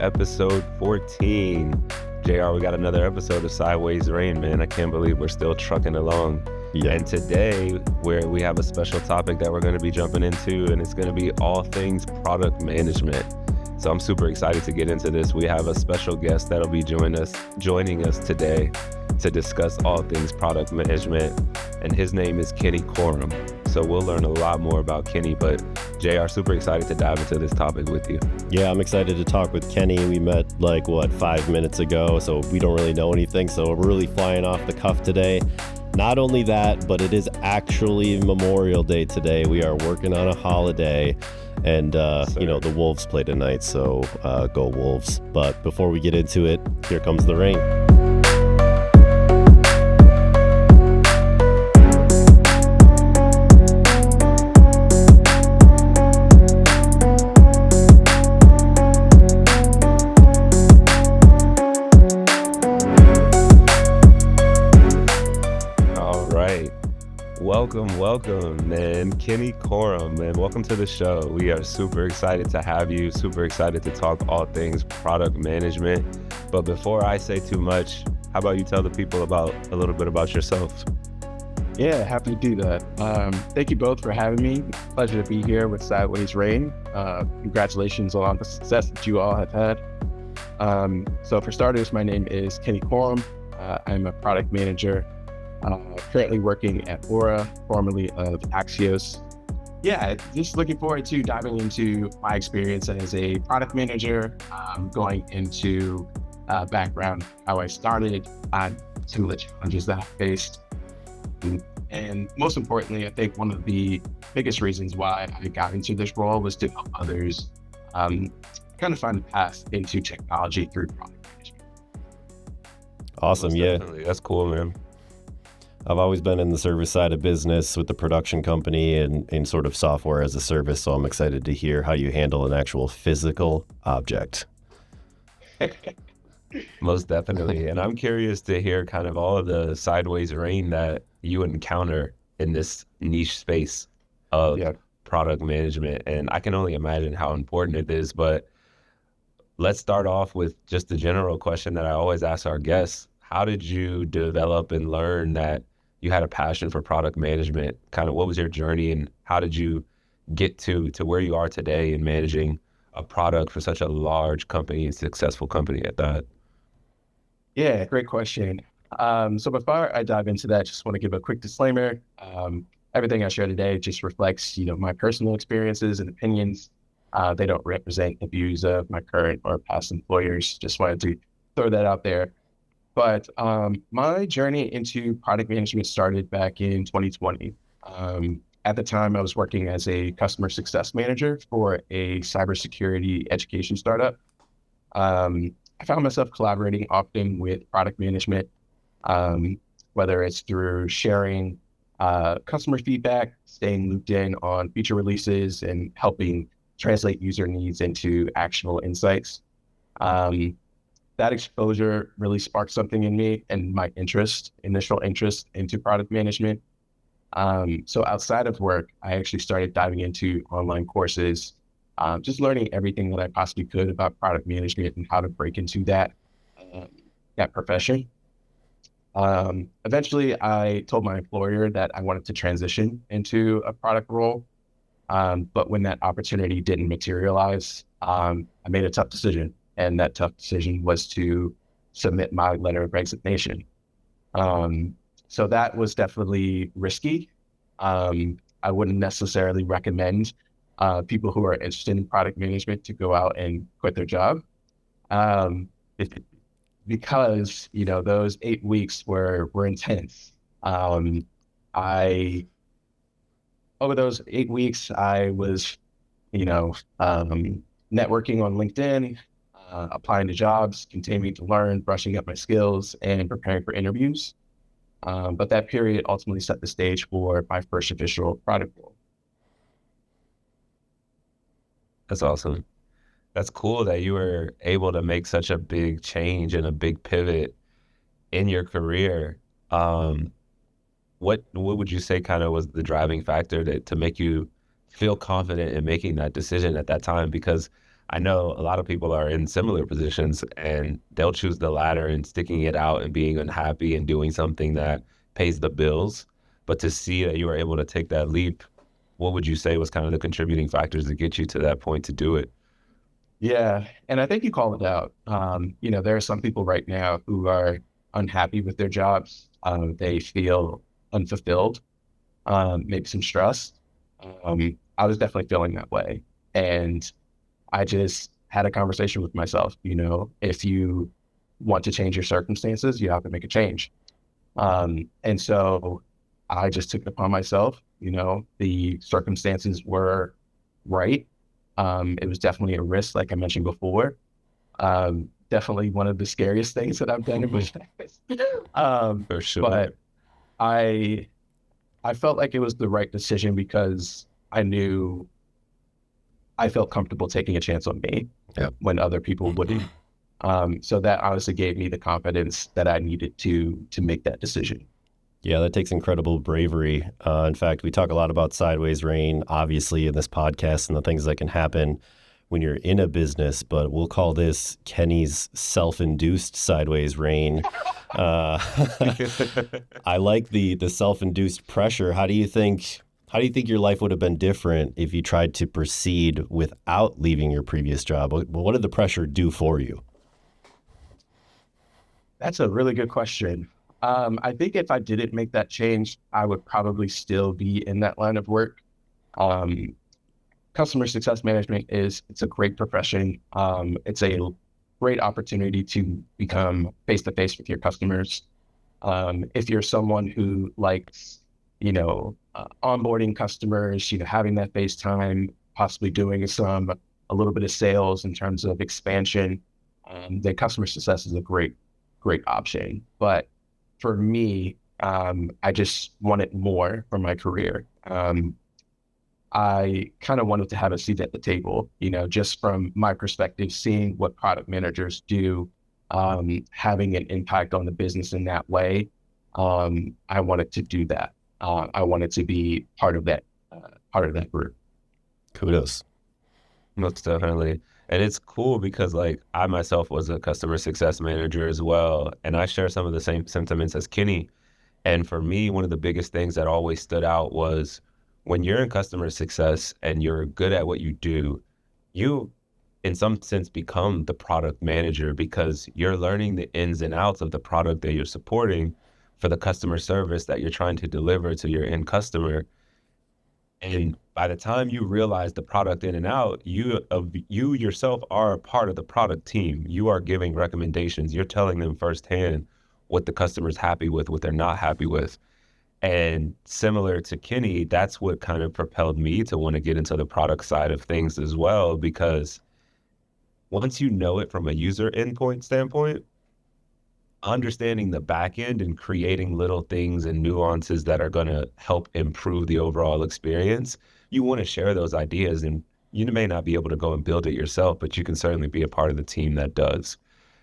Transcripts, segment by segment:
episode 14. JR, we got another episode of Sideways Rain, man. I can't believe we're still trucking along. Yeah. And today, we have a special topic that we're going to be jumping into, and it's going to be all things product management. So I'm super excited to get into this. We have a special guest that'll be joining us today to discuss all things product management, and his name is Kenny Corum. So we'll learn a lot more about Kenny, but JR, super excited to dive into this topic with you. Yeah, I'm excited to talk with Kenny. We met 5 minutes ago, so we don't really know anything. So we're really flying off the cuff today. Not only that, but it is actually Memorial Day today. We are working on a holiday, and the Wolves play tonight, so go Wolves. But before we get into it, here comes the rain. Welcome, man. Kenny Corum, man. Welcome to the show. We are super excited to have you, super excited to talk all things product management. But before I say too much, how about you tell the people a little bit about yourself? Yeah, happy to do that. Thank you both for having me. Pleasure to be here with Sideways Rain. Congratulations on the success that you all have had. So for starters, my name is Kenny Corum. I'm a product manager. Currently working at Oura, formerly of Axios. Yeah, just looking forward to diving into my experience as a product manager, going into background, how I started, some of the challenges that I faced. And most importantly, I think one of the biggest reasons why I got into this role was to help others kind of find a path into technology through product management. Awesome, yeah. Definitely. That's cool, man. I've always been in the service side of business with the production company and in sort of software as a service, so I'm excited to hear how you handle an actual physical object. Most definitely. And I'm curious to hear kind of all of the sideways rain that you encounter in this niche space of product management. And I can only imagine how important it is, but let's start off with just the general question that I always ask our guests. How did you develop and learn that you had a passion for product management? Kind of what was your journey, and how did you get to where you are today in managing a product for such a large company and successful company at that? Yeah, great question. So before I dive into that, just want to give a quick disclaimer. Everything I share today just reflects, my personal experiences and opinions. They don't represent the views of my current or past employers. Just wanted to throw that out there. But my journey into product management started back in 2020. At the time, I was working as a customer success manager for a cybersecurity education startup. I found myself collaborating often with product management, whether it's through sharing customer feedback, staying looped in on feature releases, and helping translate user needs into actionable insights. That exposure really sparked something in me and my initial interest into product management. So outside of work, I actually started diving into online courses, just learning everything that I possibly could about product management and how to break into that profession. Eventually, I told my employer that I wanted to transition into a product role. But when that opportunity didn't materialize, I made a tough decision. And that tough decision was to submit my letter of resignation. So that was definitely risky. I wouldn't necessarily recommend people who are interested in product management to go out and quit their job. Because, those 8 weeks were intense. Over those 8 weeks, I was, networking on LinkedIn, applying to jobs, continuing to learn, brushing up my skills, and preparing for interviews. But that period ultimately set the stage for my first official product role. That's awesome. That's cool that you were able to make such a big change and a big pivot in your career. What would you say kind of was the driving factor to make you feel confident in making that decision at that time? Because I know a lot of people are in similar positions and they'll choose the latter and sticking it out and being unhappy and doing something that pays the bills. But to see that you were able to take that leap, what would you say was kind of the contributing factors to get you to that point to do it? Yeah, and I think you called it out. There are some people right now who are unhappy with their jobs. They feel unfulfilled, maybe some stress. I was definitely feeling that way. And I just had a conversation with myself, if you want to change your circumstances, you have to make a change. And so I just took it upon myself. The circumstances were right. It was definitely a risk, like I mentioned before. Definitely one of the scariest things that I've done in my life. For sure. But I felt like it was the right decision because I felt comfortable taking a chance on me when other people wouldn't. So that honestly gave me the confidence that I needed to make that decision. Yeah, that takes incredible bravery. In fact, we talk a lot about sideways rain, obviously, in this podcast and the things that can happen when you're in a business, but we'll call this Kenny's self-induced sideways rain. I like the self-induced pressure. How do you think your life would have been different if you tried to proceed without leaving your previous job? What did the pressure do for you? That's a really good question. I think if I didn't make that change, I would probably still be in that line of work. Customer success management it's a great profession. It's a great opportunity to become face-to-face with your customers. If you're someone who likes, onboarding customers, having that face time, possibly doing a little bit of sales in terms of expansion, then customer success is a great option. But for me, I just wanted more from my career. I kind of wanted to have a seat at the table, just from my perspective, seeing what product managers do, having an impact on the business in that way. I wanted to do that. I wanted to be part of that group. Kudos. Most definitely. And it's cool because I myself was a customer success manager as well. And I share some of the same sentiments as Kenny. And for me, one of the biggest things that always stood out was when you're in customer success and you're good at what you do, you in some sense become the product manager because you're learning the ins and outs of the product that you're supporting for the customer service that you're trying to deliver to your end customer. And by the time you realize the product in and out, you yourself are a part of the product team. You are giving recommendations. You're telling them firsthand what the customer's happy with, what they're not happy with. And similar to Kenny, that's what kind of propelled me to want to get into the product side of things as well, because once you know it from a user endpoint standpoint, understanding the back end and creating little things and nuances that are going to help improve the overall experience, you want to share those ideas. And you may not be able to go and build it yourself, but you can certainly be a part of the team that does.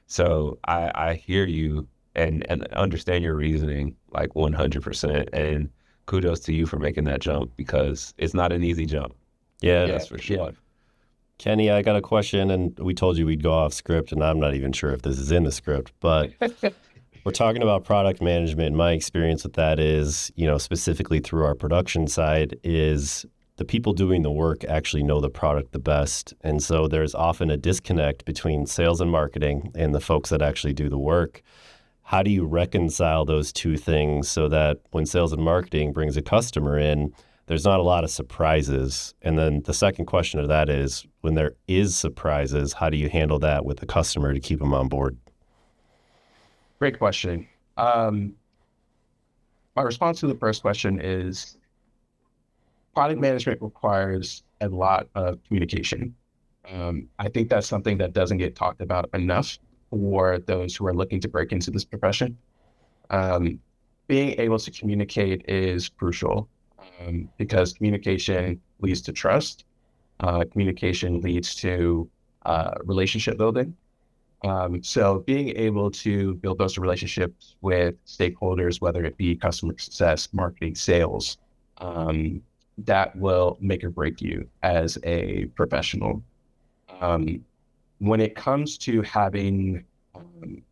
So I hear you and understand your reasoning 100%. And kudos to you for making that jump because it's not an easy jump. Yeah, that's for sure. Yeah. Kenny, I got a question, and we told you we'd go off script, and I'm not even sure if this is in the script, but we're talking about product management. My experience with that is, specifically through our production side, is the people doing the work actually know the product the best. And so there's often a disconnect between sales and marketing and the folks that actually do the work. How do you reconcile those two things so that when sales and marketing brings a customer in, there's not a lot of surprises? And then the second question to that is, when there is surprises, how do you handle that with the customer to keep them on board? Great question. My response to the first question is product management requires a lot of communication. I think that's something that doesn't get talked about enough for those who are looking to break into this profession. Being able to communicate is crucial because communication leads to trust. Communication leads to relationship building. So being able to build those relationships with stakeholders, whether it be customer success, marketing, sales, that will make or break you as a professional. Um, when it comes to having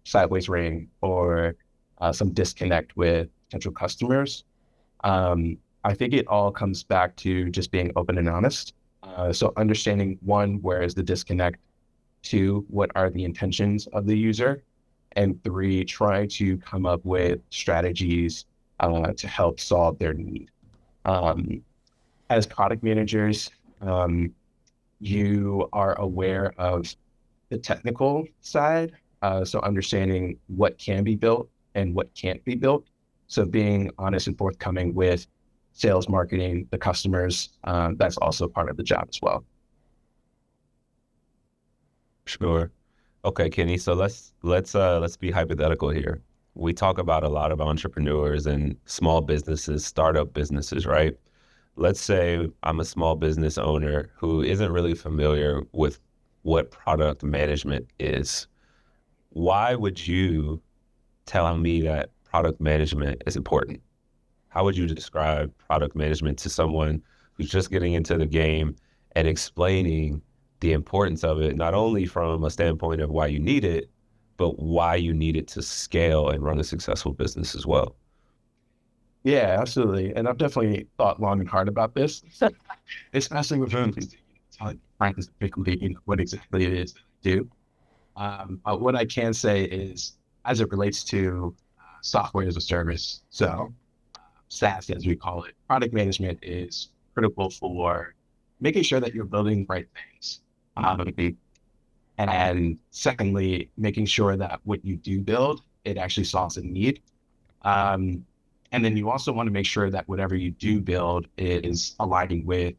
sideways ring or some disconnect with potential customers, I think it all comes back to just being open and honest. So understanding one, where is the disconnect? Two, what are the intentions of the user? And three, try to come up with strategies to help solve their need. Um, as product managers, you are aware of the technical side. So understanding what can be built and what can't be built. So being honest and forthcoming with sales, marketing, the customers, that's also part of the job as well. Sure. Okay, Kenny. So let's be hypothetical here. We talk about a lot of entrepreneurs and small businesses, startup businesses, right? Let's say I'm a small business owner who isn't really familiar with what product management is. Why would you tell me that product management is important? How would you describe product management to someone who's just getting into the game and explaining the importance of it, not only from a standpoint of why you need it, but why you need it to scale and run a successful business as well? Yeah, absolutely. And I've definitely thought long and hard about this, especially with practice particularly what exactly it is that I do. What I can say is, as it relates to software as a service, so SaaS, as we call it, product management is critical for making sure that you're building the right things. And secondly, making sure that what you do build, it actually solves a need. And then you also want to make sure that whatever you do build is aligning with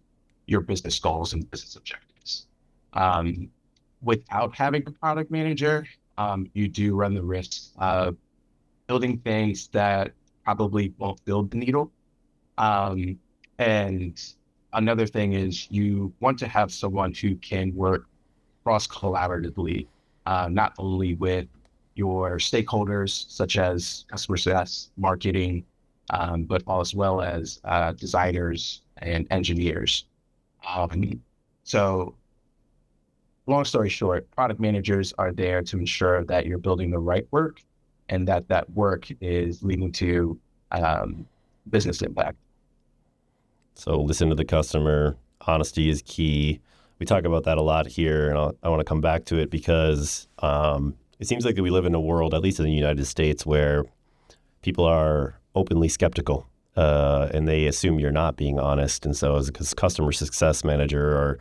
your business goals and business objectives. Without having a product manager, you do run the risk of building things that probably won't build the needle. And another thing is you want to have someone who can work cross collaboratively, not only with your stakeholders, such as customer success, marketing, but as well as designers and engineers. So long story short, product managers are there to ensure that you're building the right work and that that work is leading to business impact. So listen to the customer. Honesty is key. We talk about that a lot here, and I want to come back to it because it seems like we live in a world, at least in the United States, where people are openly skeptical and they assume you're not being honest. And so as a customer success manager or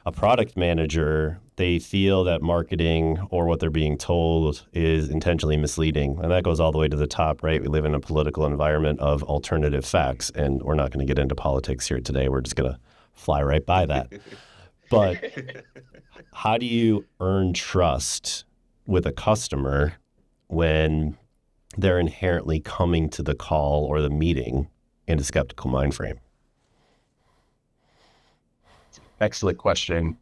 a product manager, they feel that marketing or what they're being told is intentionally misleading. And that goes all the way to the top, right? We live in a political environment of alternative facts, and we're not going to get into politics here today. We're just going to fly right by that. But how do you earn trust with a customer when they're inherently coming to the call or the meeting in a skeptical mind frame? Excellent question.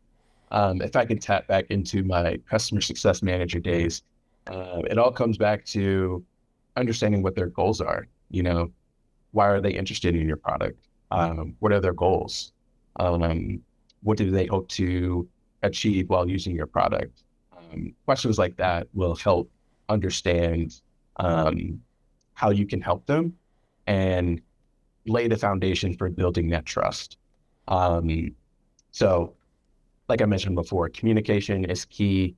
If I could tap back into my customer success manager days, it all comes back to understanding what their goals are. You know, why are they interested in your product? What are their goals? What do they hope to achieve while using your product? Questions like that will help understand how you can help them and lay the foundation for building that trust. So, like I mentioned before, communication is key,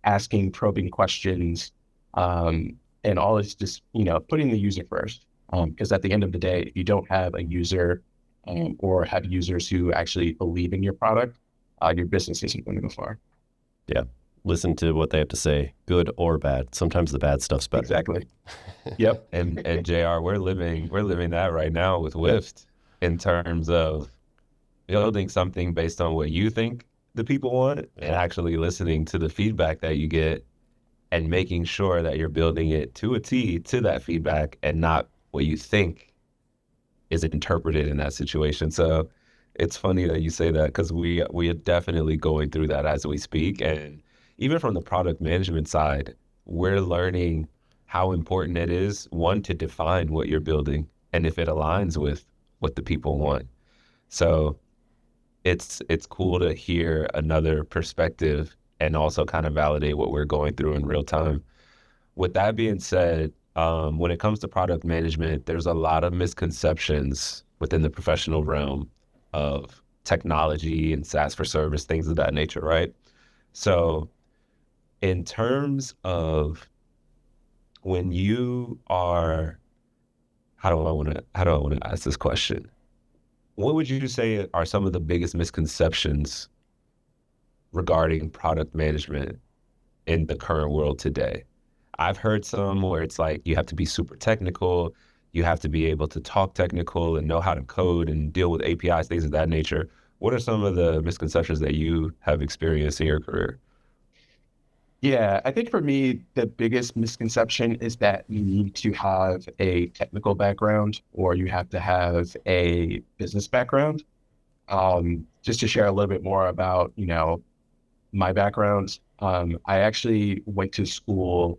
asking probing questions, and all is just, putting the user first. Because at the end of the day, if you don't have a user or have users who actually believe in your product, your business isn't going to go far. Yeah. Listen to what they have to say, good or bad. Sometimes the bad stuff's better. Exactly. Yep. And JR, we're living that right now with Wift in terms of building something based on what you think the people want and actually listening to the feedback that you get and making sure that you're building it to a T to that feedback and not what you think is interpreted in that situation. So it's funny that you say that because we are definitely going through that as we speak. And even from the product management side, we're learning how important it is, one, to define what you're building and if it aligns with what the people want. So it's cool to hear another perspective and also kind of validate what we're going through in real time. With that being said, when it comes to product management, there's a lot of misconceptions within the professional realm of technology and SaaS for service, things of that nature, right? So in terms of when you are, how do I want to ask this question? What would you say are some of the biggest misconceptions regarding product management in the current world today? I've heard some where it's like you have to be super technical, you have to be able to talk technical and know how to code and deal with APIs, things of that nature. What are some of the misconceptions that you have experienced in your career? Yeah, I think for me, the biggest misconception is that you need to have a technical background or you have to have a business background. Just to share a little bit more about, my background, I actually went to school.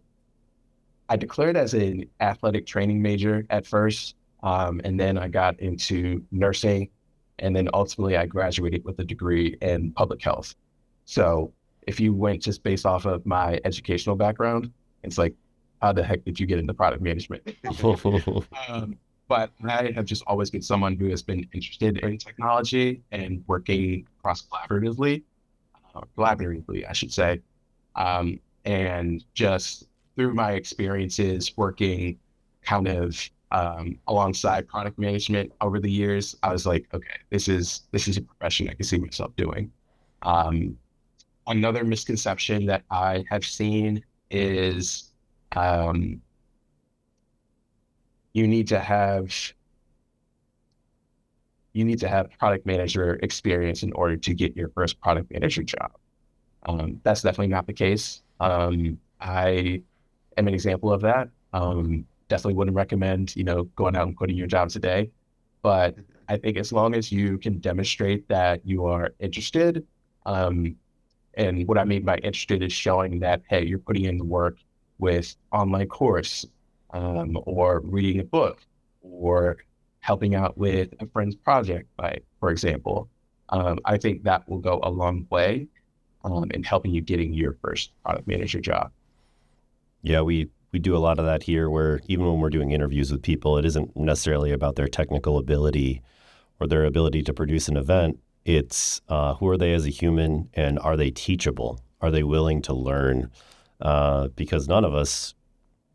I declared as an athletic training major at first, and then I got into nursing, and then ultimately I graduated with a degree in public health. So if you went just based off of my educational background, it's like, how the heck did you get into product management? um, but I have just always been someone who has been interested in technology and working collaboratively, I should say. And just through my experiences working kind of alongside product management over the years, I was like, okay, this is a profession I can see myself doing. Um, Another misconception that I have seen is um, you need to have product manager experience in order to get your first product manager job. That's definitely not the case. I am an example of that. Definitely wouldn't recommend, going out and quitting your job today. But I think as long as you can demonstrate that you are interested, and what I mean by interested is showing that, hey, you're putting in the work with online course, or reading a book, or helping out with a friend's project, for example. I think that will go a long way in helping you getting your first product manager job. Yeah, we do a lot of that here where even when we're doing interviews with people, it isn't necessarily about their technical ability or their ability to produce an event. It's who are they as a human and are they teachable? Are they willing to learn? Because none of us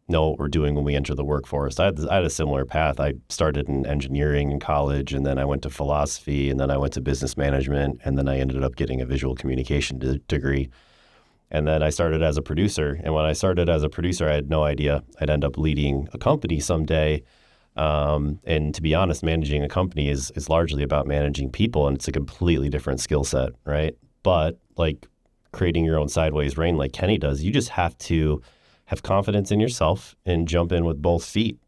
know what we're doing when we enter the workforce. I had a similar path. I started in engineering in college, and then I went to philosophy, and then I went to business management, and then I ended up getting a visual communication degree. And then I started as a producer. And when I started as a producer, I had no idea I'd end up leading a company someday. And to be honest, managing a company is largely about managing people, and it's a completely different skill set, right? But like creating your own sideways rain like Kenny does, you just have to have confidence in yourself and jump in with both feet.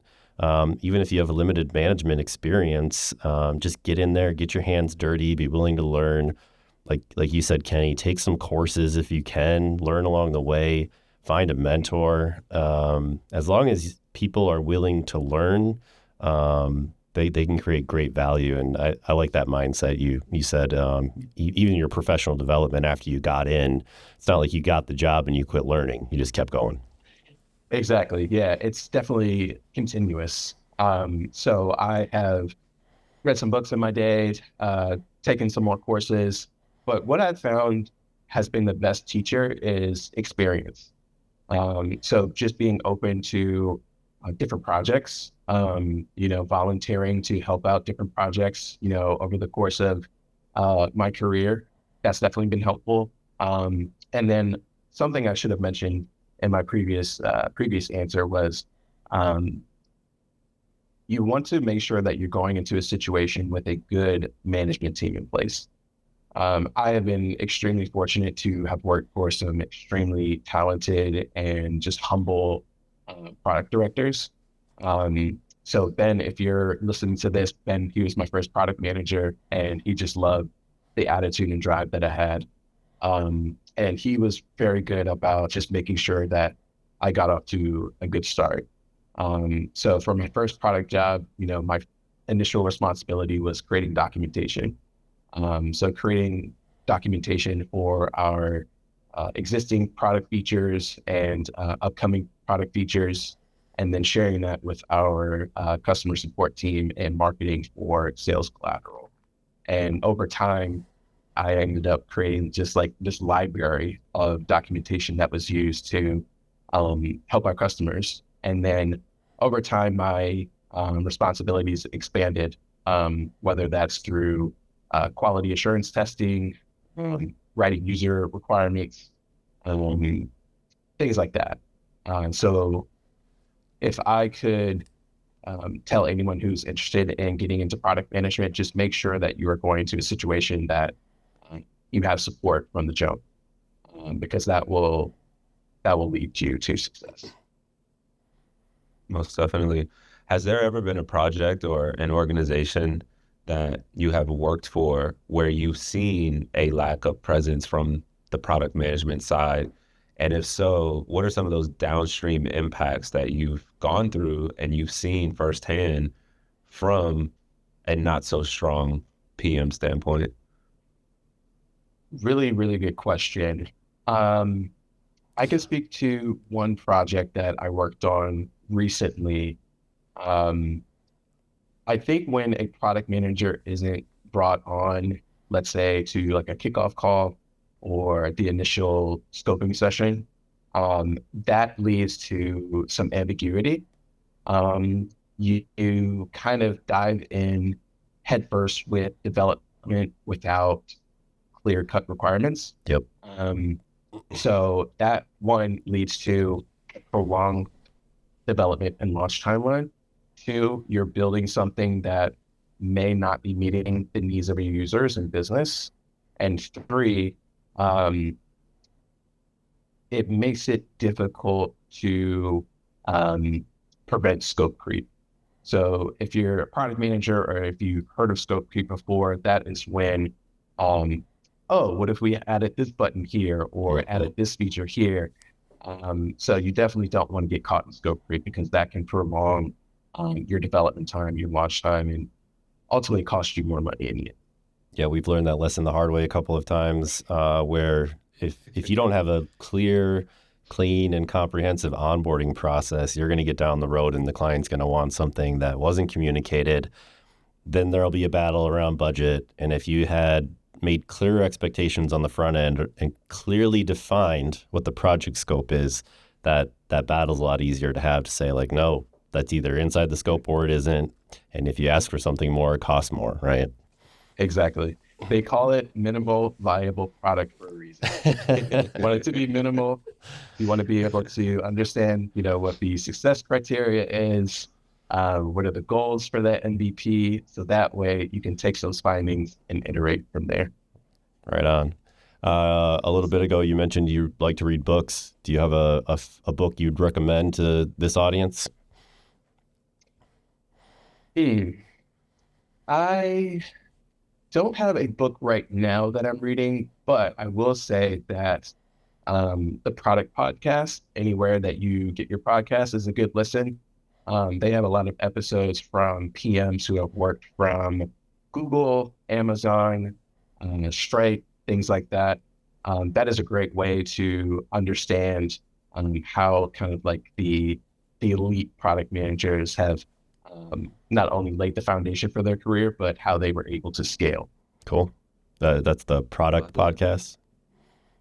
Even if you have a limited management experience, just get in there, get your hands dirty, be willing to learn. Like you said, Kenny, take some courses if you can, learn along the way, find a mentor. As long as people are willing to learn, they can create great value. And I like that mindset. You said even your professional development after you got in, it's not like you got the job and you quit learning. You just kept going. Exactly. Yeah, it's definitely continuous. So I have read some books in my day, taken some more courses, but what I've found has been the best teacher is experience. So just being open to different projects, volunteering to help out different projects, over the course of my career, that's definitely been helpful. And then something I should have mentioned in my previous answer was you want to make sure that you're going into a situation with a good management team in place. I have been extremely fortunate to have worked for some extremely talented and just humble product directors. So Ben, if you're listening to this, Ben, he was my first product manager, and he just loved the attitude and drive that I had. And he was very good about just making sure that I got off to a good start. So for my first product job, my initial responsibility was creating documentation. So creating documentation for our existing product features and upcoming product features, and then sharing that with our customer support team and marketing for sales collateral. And over time, I ended up creating just like this library of documentation that was used to help our customers. And then over time, my responsibilities expanded, whether that's through quality assurance testing, writing user requirements, things like that. So if I could tell anyone who's interested in getting into product management, just make sure that you are going to a situation that you have support from the jump, because that will lead you to success. Most definitely. Has there ever been a project or an organization that you have worked for where you've seen a lack of presence from the product management side? And if so, what are some of those downstream impacts that you've gone through and you've seen firsthand from a not so strong PM standpoint? Really, really good question. I can speak to one project that I worked on recently. I think when a product manager isn't brought on, let's say to like a kickoff call or the initial scoping session, that leads to some ambiguity. You kind of dive in headfirst with development without clear-cut requirements. Yep. So that one leads to a prolonged development and launch timeline. Two, you're building something that may not be meeting the needs of your users and business. And three, it makes it difficult to prevent scope creep. So if you're a product manager or if you've heard of scope creep before, that is when, oh, what if we added this button here or added this feature here? So you definitely don't want to get caught in scope creep, because that can prolong your development time, your launch time, and ultimately cost you more money in the end. Yeah, we've learned that lesson the hard way a couple of times, where if you don't have a clear, clean, and comprehensive onboarding process, you're going to get down the road and the client's going to want something that wasn't communicated. Then there'll be a battle around budget. And if you had made clear expectations on the front end and clearly defined what the project scope is, that battle's a lot easier to have, to say like, no, that's either inside the scope or it isn't. And if you ask for something more, it costs more, right? Exactly. They call it minimal viable product for a reason. You want it to be minimal. You want to be able to understand, what the success criteria is, what are the goals for that MVP, so that way you can take those findings and iterate from there. Right on. A little bit ago, you mentioned you like to read books. Do you have a book you'd recommend to this audience? I don't have a book right now that I'm reading, but I will say that the Product Podcast, anywhere that you get your podcast, is a good listen. They have a lot of episodes from PMs who have worked from Google, Amazon, Stripe, things like that. That is a great way to understand how kind of like the elite product managers have not only laid the foundation for their career, but how they were able to scale. Cool. That's the Product Podcast.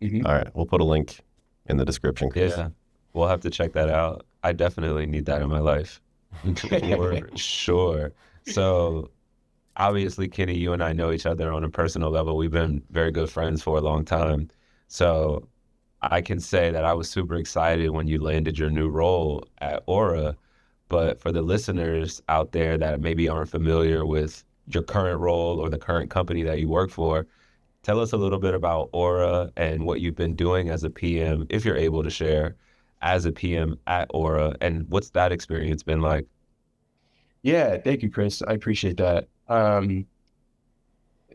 Mm-hmm. All right. We'll put a link in the description, Kris. Yeah, we'll have to check that out. I definitely need that in my life. For sure. So obviously, Kenny, you and I know each other on a personal level. We've been very good friends for a long time. So I can say that I was super excited when you landed your new role at Oura. But for the listeners out there that maybe aren't familiar with your current role or the current company that you work for, tell us a little bit about Oura and what you've been doing as a PM, if you're able to share, as a PM at Oura, and what's that experience been like? Yeah, thank you, Kris. I appreciate that.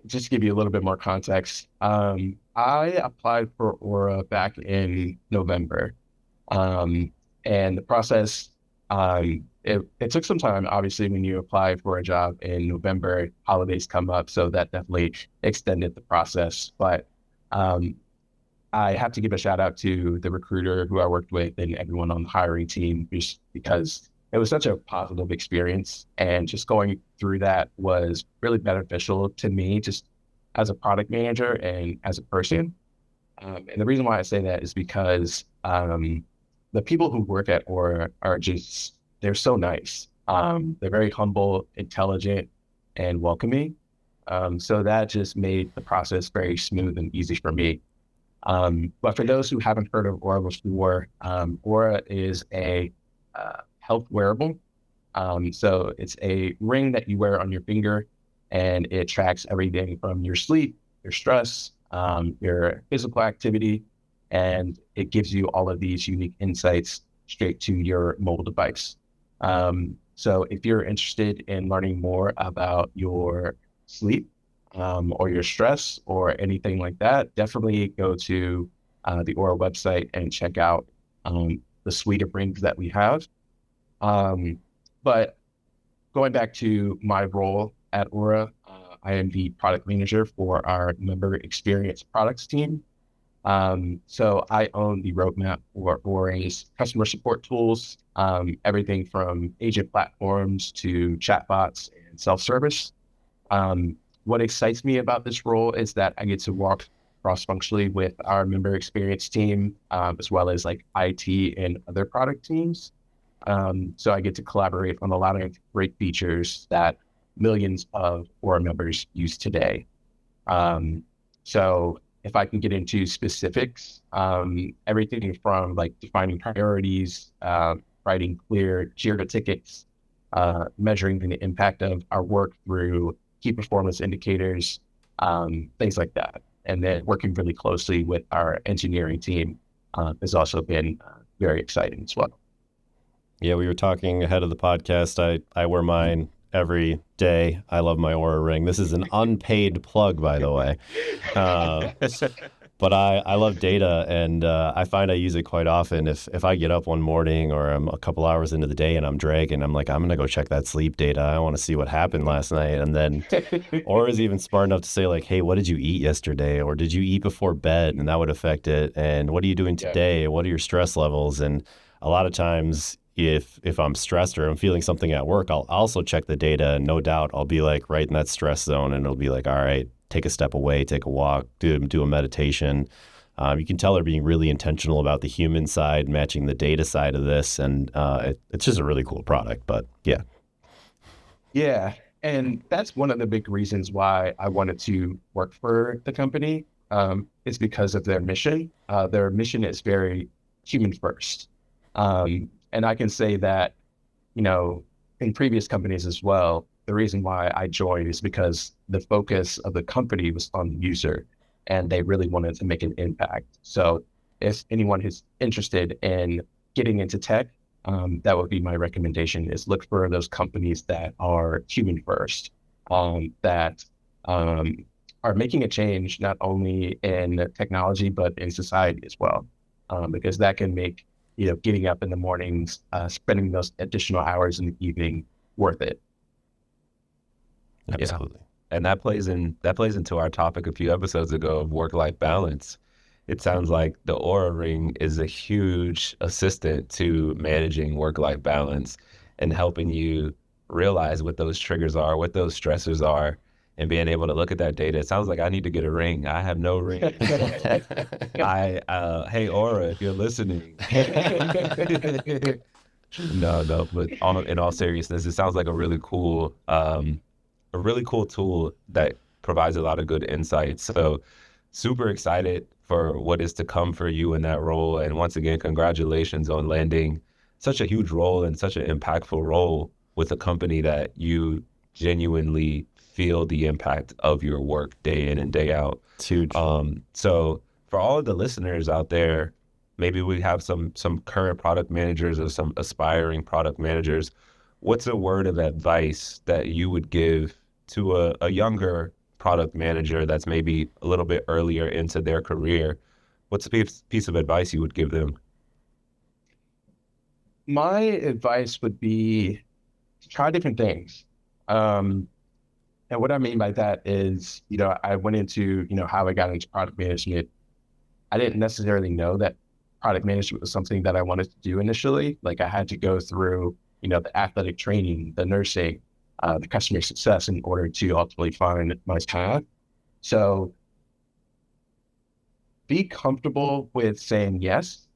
Just to give you a little bit more context, I applied for Oura back in November, and the process It took some time, obviously, when you apply for a job in November, holidays come up, so that definitely extended the process. But um, I have to give a shout out to the recruiter who I worked with and everyone on the hiring team, just because it was such a positive experience. And just going through that was really beneficial to me, just as a product manager and as a person. And the reason why I say that is because the people who work at Aura are just, they're so nice. They're very humble, intelligent, and welcoming. So that just made the process very smooth and easy for me. But for those who haven't heard of Aura before, Aura is a health wearable. So it's a ring that you wear on your finger, and it tracks everything from your sleep, your stress, your physical activity, and it gives you all of these unique insights straight to your mobile device. So if you're interested in learning more about your sleep, or your stress or anything like that, definitely go to the Aura website and check out the suite of rings that we have. But going back to my role at Aura, I am the product manager for our member experience products team. So I own the roadmap for Aura's customer support tools, everything from agent platforms to chatbots and self-service. What excites me about this role is that I get to work cross-functionally with our member experience team, as well as like IT and other product teams. So I get to collaborate on a lot of great features that millions of Aura members use today. So if I can get into specifics, everything from like defining priorities, writing clear Jira tickets, measuring the impact of our work through key performance indicators, things like that. And then working really closely with our engineering team has also been very exciting as well. Yeah, we were talking ahead of the podcast. I wear mine every day. I love my Oura ring. This is an unpaid plug, by the way. But I love data, and I find I use it quite often. If I get up one morning or I'm a couple hours into the day and I'm dragging, I'm like, I'm going to go check that sleep data. I want to see what happened last night. And then Aura's even smart enough to say like, hey, what did you eat yesterday? Or did you eat before bed? And that would affect it. And what are you doing today? What are your stress levels? And a lot of times if I'm stressed or I'm feeling something at work, I'll also check the data, and no doubt I'll be like right in that stress zone, and it'll be like, all right, take a step away, take a walk, do a meditation. You can tell they're being really intentional about the human side, matching the data side of this, and it's just a really cool product. But yeah. Yeah, and that's one of the big reasons why I wanted to work for the company, is because of their mission. Their mission is very human first. And I can say that, in previous companies as well, the reason why I joined is because the focus of the company was on the user, and they really wanted to make an impact. So if anyone who's interested in getting into tech, that would be my recommendation, is look for those companies that are human first, that are making a change not only in technology, but in society as well, because that can make getting up in the mornings, spending those additional hours in the evening worth it. Absolutely. Yeah. And that plays into our topic a few episodes ago of work-life balance. It sounds like the Oura Ring is a huge assistant to managing work-life balance and helping you realize what those triggers are, what those stressors are, and being able to look at that data. It sounds like I need to get a ring. I have no ring. Hey, Oura, if you're listening. No, but in all seriousness, it sounds like a really cool tool that provides a lot of good insights. So super excited for what is to come for you in that role. And once again, congratulations on landing such a huge role and such an impactful role with a company that you genuinely feel the impact of your work day in and day out. It's huge. So for all of the listeners out there, maybe we have some current product managers or some aspiring product managers. What's a word of advice that you would give to a younger product manager that's maybe a little bit earlier into their career? What's a piece of advice you would give them? My advice would be to try different things. Um, and what I mean by that is, I went into, how I got into product management. I didn't necessarily know that product management was something that I wanted to do initially. Like I had to go through, the athletic training, the nursing, the customer success in order to ultimately find my path. So be comfortable with saying yes,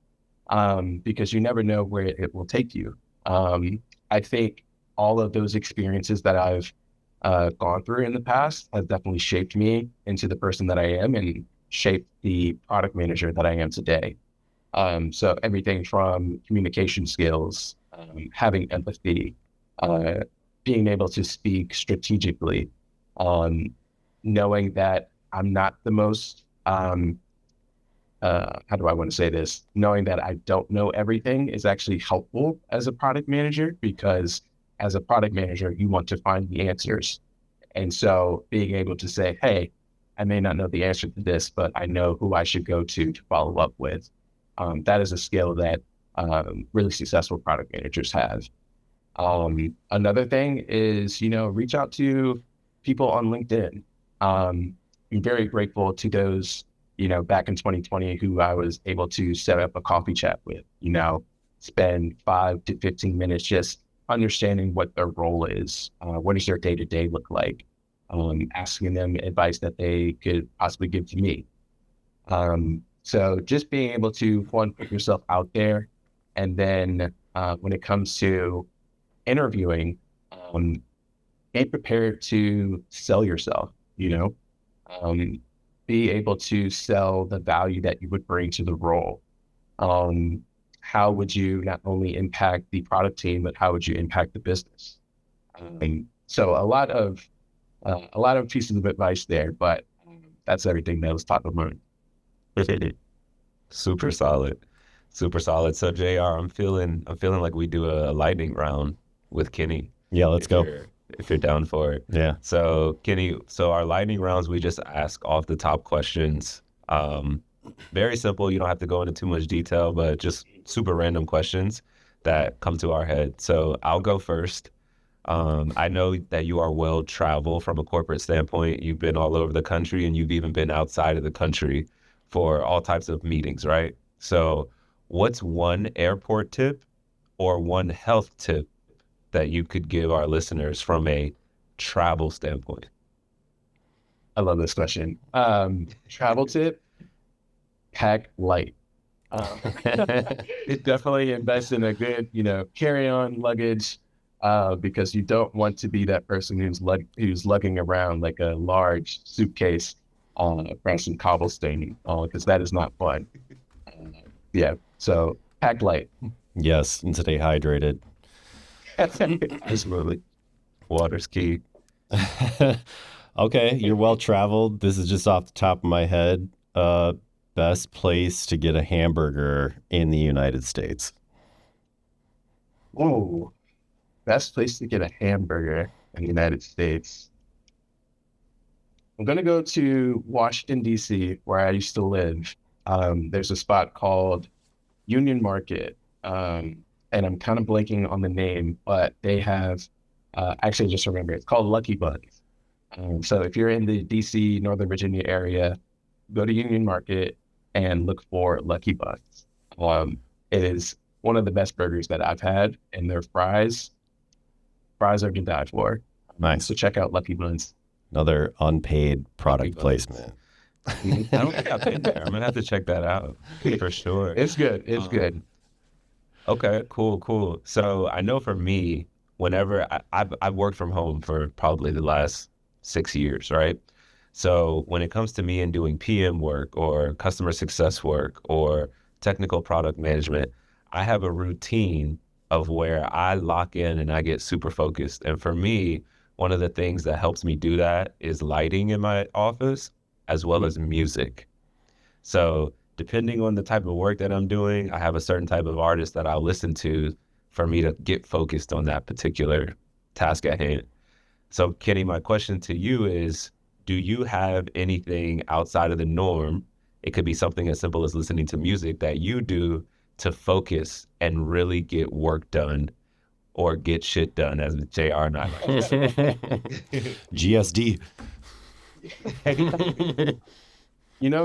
because you never know where it will take you. I think all of those experiences that I've gone through in the past have definitely shaped me into the person that I am and shaped the product manager that I am today. So everything from communication skills, having empathy, uh, being able to speak strategically, um, knowing that I'm not the most, how do I want to say this? Knowing that I don't know everything is actually helpful as a product manager, because as a product manager, you want to find the answers. And so being able to say, hey, I may not know the answer to this, but I know who I should go to follow up with. That is a skill that really successful product managers have. Another thing is, reach out to people on LinkedIn. I'm very grateful to those, back in 2020 who I was able to set up a coffee chat with, spend 5 to 15 minutes just understanding what their role is. What does their day-to-day look like? Asking them advice that they could possibly give to me. So just being able to, one, put yourself out there. And then when it comes to interviewing, be prepared to sell yourself, be able to sell the value that you would bring to the role. How would you not only impact the product team, but how would you impact the business? So a lot of pieces of advice there, but that's everything that was top of mind. Super solid. Super solid. So JR, I'm feeling like we do a lightning round with Kenny. Yeah, let's go. If you're down for it. Yeah. So Kenny, our lightning rounds, we just ask off the top questions. Very simple. You don't have to go into too much detail, but just super random questions that come to our head. So I'll go first. I know that you are well traveled from a corporate standpoint. You've been all over the country, and you've even been outside of the country for all types of meetings, right? So what's one airport tip or one health tip that you could give our listeners from a travel standpoint? I love this question. Travel tip, pack light. It definitely invest in a good, carry-on luggage, because you don't want to be that person who's lugging around like a large suitcase across some cobblestone, because that is not fun. Yeah, so pack light. Yes, and stay hydrated. Absolutely. Water's key. Okay, you're well traveled. This is just off the top of my head. Best place to get a hamburger in the United States? Whoa, best place to get a hamburger in the United States. I'm gonna go to Washington, D.C., where I used to live. There's a spot called Union Market, and I'm kind of blanking on the name, but they have, actually I just remember, it's called Lucky Buns. So if you're in the DC, Northern Virginia area, go to Union Market and look for Lucky Buns. It is one of the best burgers that I've had, and their fries are to die for. Nice. So check out Lucky Buns. Another unpaid product placement. I don't think I've been there. I'm gonna have to check that out for sure. It's good. It's good. Okay, cool. So I know for me, whenever I've worked from home for probably the last 6 years, right? So when it comes to me and doing PM work or customer success work or technical product management, I have a routine of where I lock in and I get super focused. And for me, one of the things that helps me do that is lighting in my office as well as music. So depending on the type of work that I'm doing, I have a certain type of artist that I'll listen to for me to get focused on that particular task at hand. So Kenny, my question to you is, do you have anything outside of the norm? It could be something as simple as listening to music that you do to focus and really get work done or get shit done, as JR and I like to say. GSD.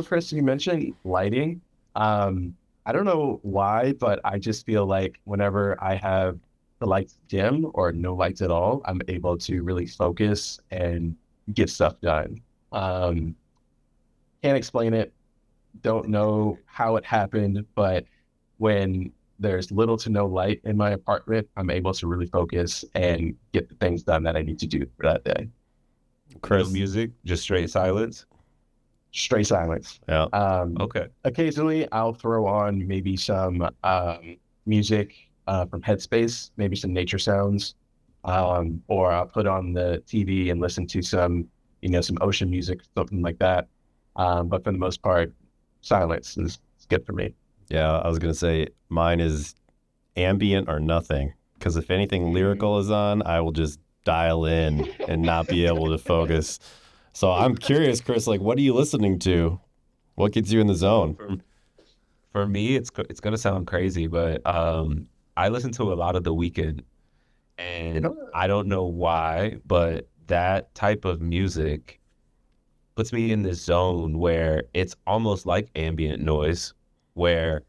Kris, you mentioned lighting. I don't know why, but I just feel like whenever I have the lights dim or no lights at all, I'm able to really focus and get stuff done. Can't explain it. Don't know how it happened, but when there's little to no light in my apartment, I'm able to really focus and get the things done that I need to do for that day. Kris, no music, just straight silence? Straight silence. Yeah. Okay. Occasionally, I'll throw on maybe some music from Headspace, maybe some nature sounds, or I'll put on the TV and listen to some ocean music, something like that. But for the most part, silence is good for me. Yeah, I was going to say mine is ambient or nothing, because if anything lyrical is on, I will just dial in and not be able to focus. So I'm curious, Kris, like, what are you listening to? What gets you in the zone? For me, it's going to sound crazy, but I listen to a lot of The Weeknd, and I don't know why, but that type of music puts me in this zone where it's almost like ambient noise, where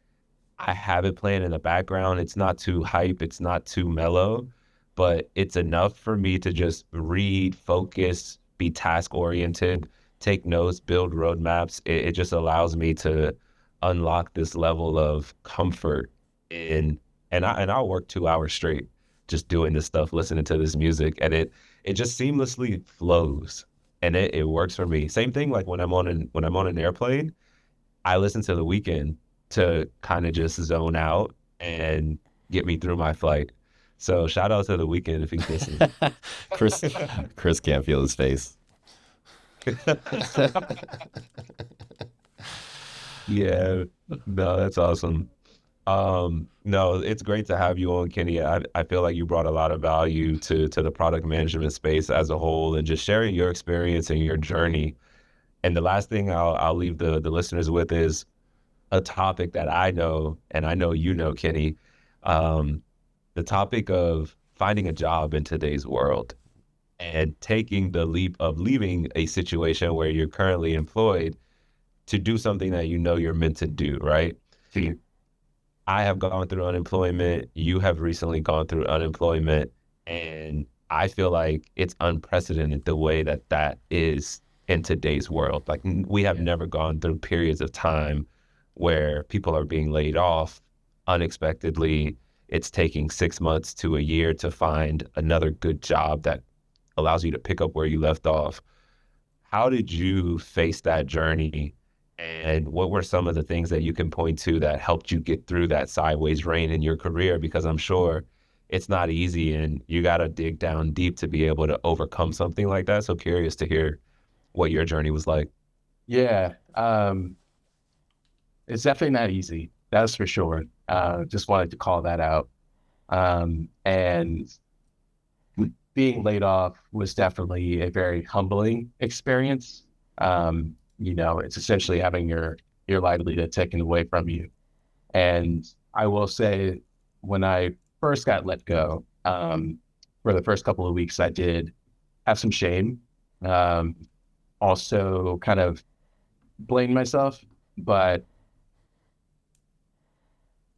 I have it playing in the background. It's not too hype, it's not too mellow, but it's enough for me to just read, focus, be task oriented, take notes, build roadmaps. It just allows me to unlock this level of comfort and I'll work 2 hours straight just doing this stuff, listening to this music, and it just seamlessly flows, and it works for me. Same thing like when I'm on an airplane, I listen to The Weeknd to kind of just zone out and get me through my flight. So shout out to The Weeknd if he's listening. Kris can't feel his face. Yeah, no, that's awesome. No, it's great to have you on, Kenny. I feel like you brought a lot of value to the product management space as a whole, and just sharing your experience and your journey. And the last thing I'll leave the listeners with is a topic that I know, and I know you know, Kenny, the topic of finding a job in today's world and taking the leap of leaving a situation where you're currently employed to do something that you know you're meant to do, right? I have gone through unemployment. You have recently gone through unemployment. And I feel like it's unprecedented the way that is in today's world. Like, we have never gone through periods of time where people are being laid off unexpectedly. It's taking 6 months to a year to find another good job that allows you to pick up where you left off. How did you face that journey? And what were some of the things that you can point to that helped you get through that sideways rain in your career? Because I'm sure it's not easy and you got to dig down deep to be able to overcome something like that. So curious to hear what your journey was like. Yeah, it's definitely not easy. That's for sure. Just wanted to call that out. And being laid off was definitely a very humbling experience. It's essentially having your livelihood taken away from you. And I will say, when I first got let go, for the first couple of weeks, I did have some shame. Also kind of blamed myself, but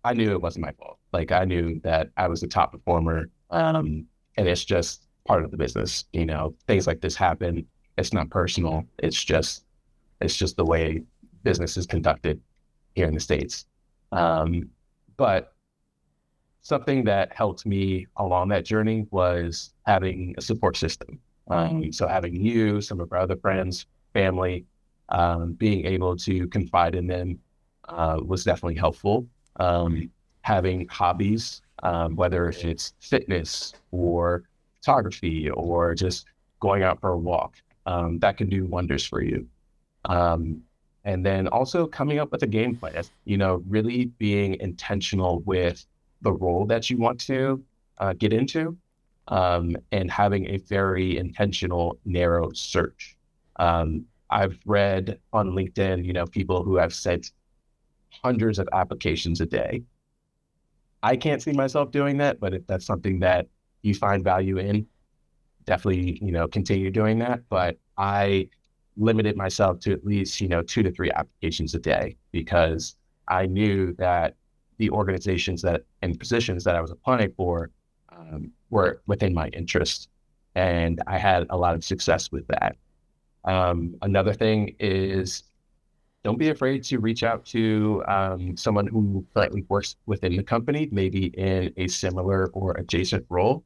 I knew it wasn't my fault. Like, I knew that I was the top performer, and it's just part of the business. Things like this happen. It's not personal. It's just the way business is conducted here in the States. But something that helped me along that journey was having a support system. So having you, some of our other friends, family, being able to confide in them was definitely helpful. Having hobbies, whether it's fitness or photography or just going out for a walk, that can do wonders for you. And then also coming up with a game plan, really being intentional with the role that you want to get into, and having a very intentional, narrow search. I've read on LinkedIn, people who have sent hundreds of applications a day. I can't see myself doing that, but if that's something that you find value in, definitely, continue doing that. But I limited myself to at least, 2 to 3 applications a day because I knew that the organizations that and positions that I was applying for were within my interest. And I had a lot of success with that. Another thing is don't be afraid to reach out to someone who currently works within the company, maybe in a similar or adjacent role,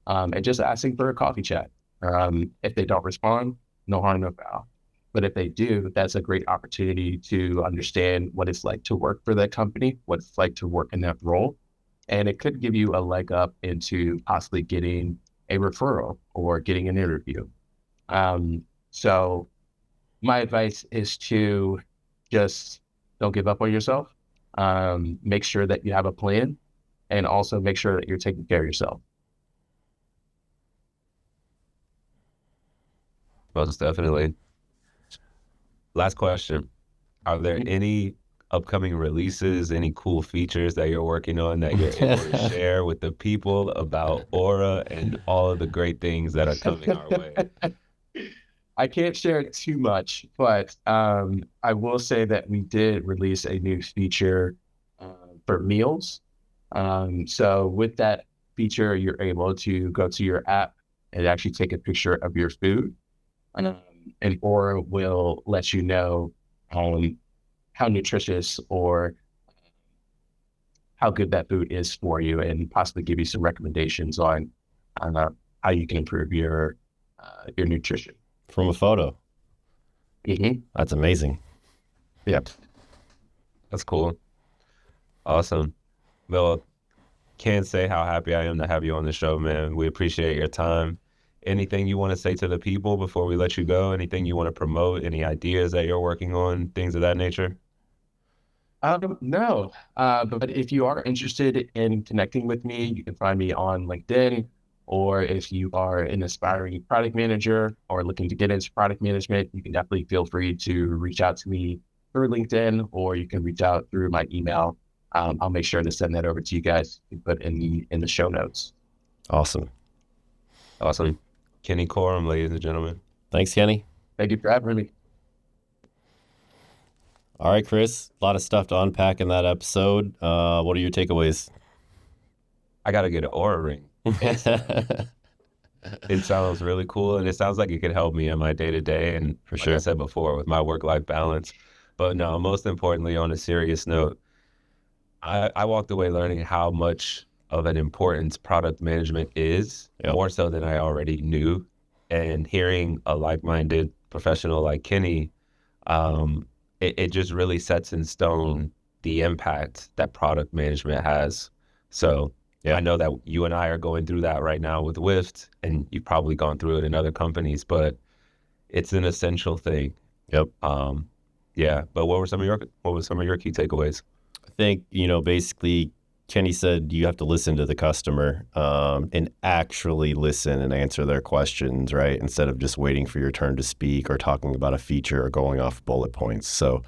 and just asking for a coffee chat. If they don't respond, no harm, no foul. But if they do, that's a great opportunity to understand what it's like to work for that company, what it's like to work in that role. And it could give you a leg up into possibly getting a referral or getting an interview. So my advice is to just don't give up on yourself. Make sure that you have a plan and also make sure that you're taking care of yourself. Most definitely. Last question. Are there any upcoming releases, any cool features that you're working on that you're able to share with the people about Oura and all of the great things that are coming our way? I can't share too much, but I will say that we did release a new feature for meals. So with that feature, you're able to go to your app and actually take a picture of your food. And Aura will let you know how nutritious or how good that food is for you, and possibly give you some recommendations on how you can improve your nutrition from a photo. Mm-hmm. That's amazing. Yep. That's cool. Awesome. Well, can't say how happy I am to have you on the show, man. We appreciate your time. Anything you want to say to the people before we let you go? Anything you want to promote? Any ideas that you're working on? Things of that nature? No. But if you are interested in connecting with me, you can find me on LinkedIn, or if you are an aspiring product manager or looking to get into product management, you can definitely feel free to reach out to me through LinkedIn, or you can reach out through my email. I'll make sure to send that over to you guys and put in the show notes. Awesome. Kenny Corum, ladies and gentlemen. Thanks, Kenny. Thank you for having me. All right, Kris, a lot of stuff to unpack in that episode. What are your takeaways? I got to get an Oura ring. It sounds really cool, and it sounds like it could help me in my day-to-day, and for like sure, I said before, with my work-life balance. But no, most importantly, on a serious note, I walked away learning how much of an importance product management is, more so than I already knew. And hearing a like-minded professional like Kenny, it just really sets in stone the impact that product management has. So I know that you and I are going through that right now with Wift, and you've probably gone through it in other companies, but it's an essential thing. Yep. Yeah. But what were some of your key takeaways? I think, basically Kenny said you have to listen to the customer and actually listen and answer their questions, right? Instead of just waiting for your turn to speak or talking about a feature or going off bullet points. So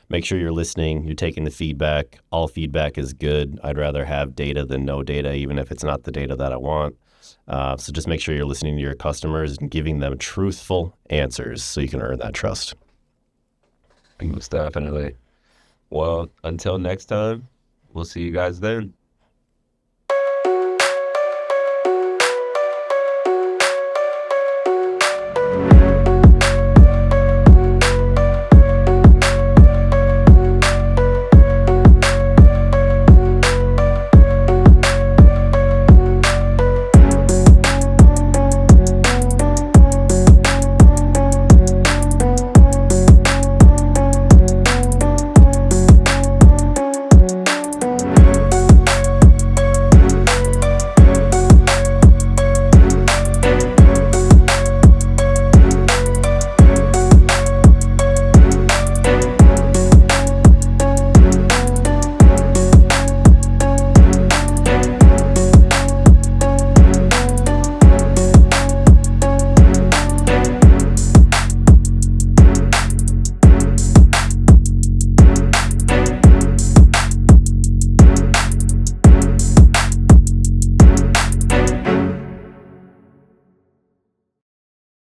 make sure you're listening, you're taking the feedback. All feedback is good. I'd rather have data than no data, even if it's not the data that I want. So just make sure you're listening to your customers and giving them truthful answers so you can earn that trust. Most definitely. Well, until next time, we'll see you guys then.